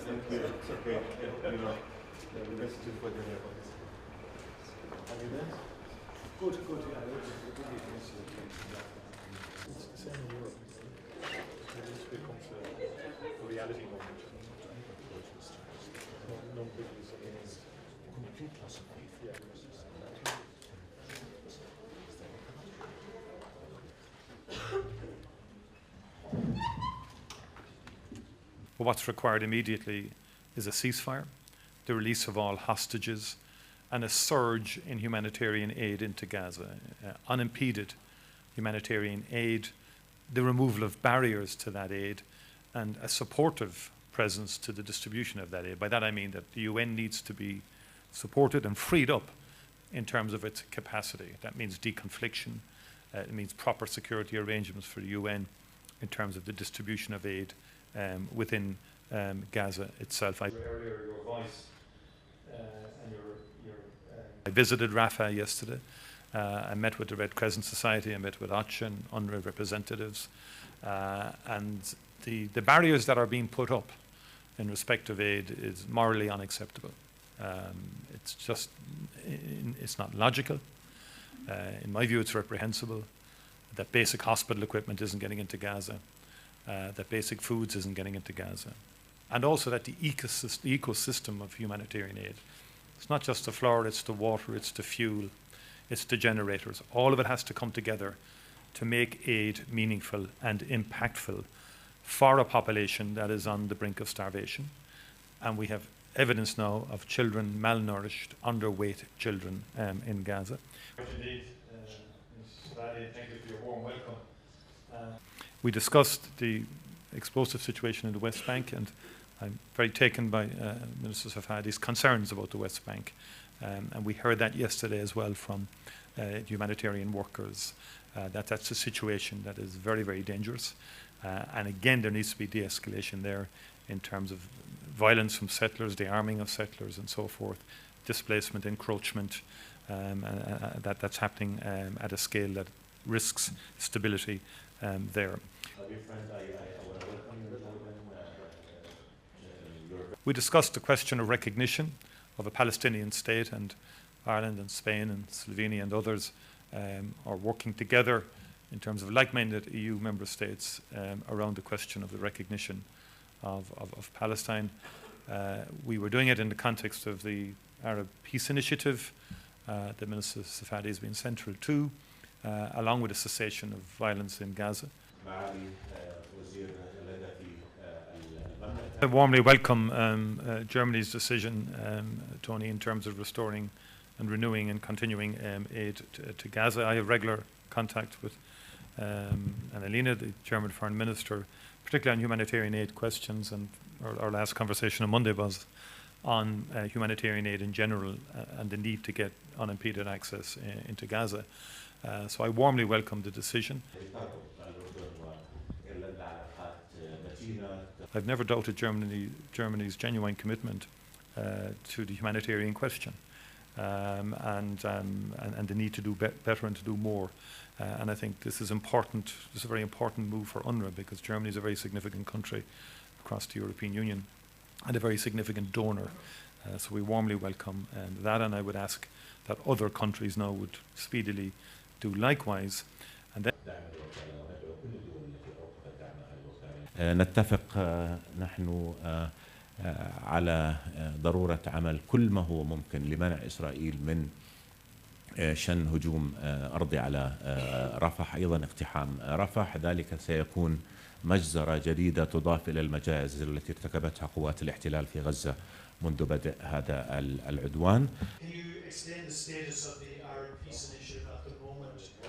Thank you. It's okay. You know, the best is for the neighbors. Are you there? Good, good. Yeah, it's the same in Europe. This becomes a reality moment. No big is against complete loss of faith. Yeah. What's required immediately is a ceasefire, the release of all hostages, and a surge in humanitarian aid into Gaza. Unimpeded humanitarian aid, the removal of barriers to that aid, and a supportive presence to the distribution of that aid. By that I mean that the UN needs to be supported and freed up in terms of its capacity. That means deconfliction. It means proper security arrangements for the UN in terms of the distribution of aid within Gaza itself. Earlier, your voice and I visited Rafah yesterday. I met with the Red Crescent Society. I met with OCHA and UNRWA representatives. And the barriers that are being put up in respect of aid is morally unacceptable. It's just, it's not logical. In my view, it's reprehensible that basic hospital equipment isn't getting into Gaza, that basic foods isn't getting into Gaza, and also that the ecosystem of humanitarian aid, it's not just the flour, it's the water, it's the fuel, it's the generators. All of it has to come together to make aid meaningful and impactful for a population that is on the brink of starvation. And we have evidence now of children, malnourished, underweight children in Gaza. Indeed, Ms. Safadi, thank you for your warm welcome. We discussed the explosive situation in the West Bank, and I'm very taken by Minister Safadi's concerns about the West Bank. And we heard that yesterday as well from humanitarian workers, that that's a situation that is very, very dangerous. And again, there needs to be de-escalation there in terms of violence from settlers, the arming of settlers and so forth, displacement, encroachment, that's happening at a scale that risks stability there. We discussed the question of recognition of a Palestinian state, and Ireland and Spain and Slovenia and others are working together in terms of like-minded EU member states around the question of the recognition of Palestine. We were doing it in the context of the Arab Peace Initiative that Minister Safadi has been central to, along with the cessation of violence in Gaza. I warmly welcome Germany's decision, Tony, in terms of restoring and renewing and continuing aid to Gaza. I have regular contact with Annalena, the German Foreign Minister, particularly on humanitarian aid questions, and our last conversation on Monday was on humanitarian aid in general and the need to get unimpeded access into Gaza. So I warmly welcome the decision. I've never doubted Germany's genuine commitment to the humanitarian question and the need to do better and to do more. And I think this is important. This is a very important move for UNRWA, because Germany is a very significant country across the European Union and a very significant donor. So we warmly welcome that, and I would ask that other countries now would speedily do likewise. And then نتفق نحن على ضرورة عمل كل ما هو ممكن لمنع إسرائيل من شن هجوم أرضي على رفح، أيضا اقتحام رفح. ذلك سيكون مجزرة جديدة تضاف إلى المجازر التي ارتكبتها قوات الاحتلال في غزة منذ بدء هذا العدوان.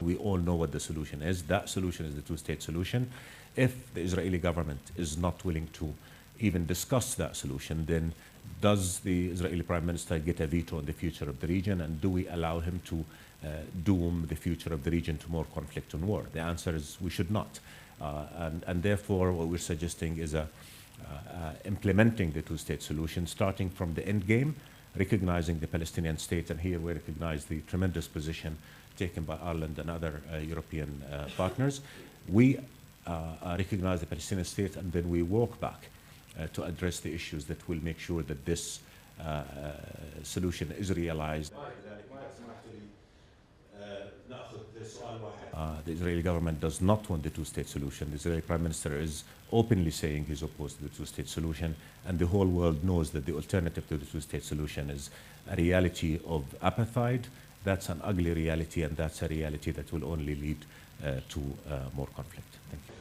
We all know what the solution is. That solution is the two-state solution. If the Israeli government is not willing to even discuss that solution, then does the Israeli Prime Minister get a veto on the future of the region, and do we allow him to doom the future of the region to more conflict and war? The answer is we should not. And therefore, what we're suggesting is implementing the two-state solution, starting from the end game, recognizing the Palestinian state, and here we recognize the tremendous position taken by Ireland and other European partners. We recognize the Palestinian state, and then we walk back to address the issues that will make sure that this solution is realized. The Israeli government does not want the two-state solution. The Israeli Prime Minister is openly saying he's opposed to the two-state solution, and the whole world knows that the alternative to the two-state solution is a reality of apartheid. That's an ugly reality, and that's a reality that will only lead to more conflict. Thank you.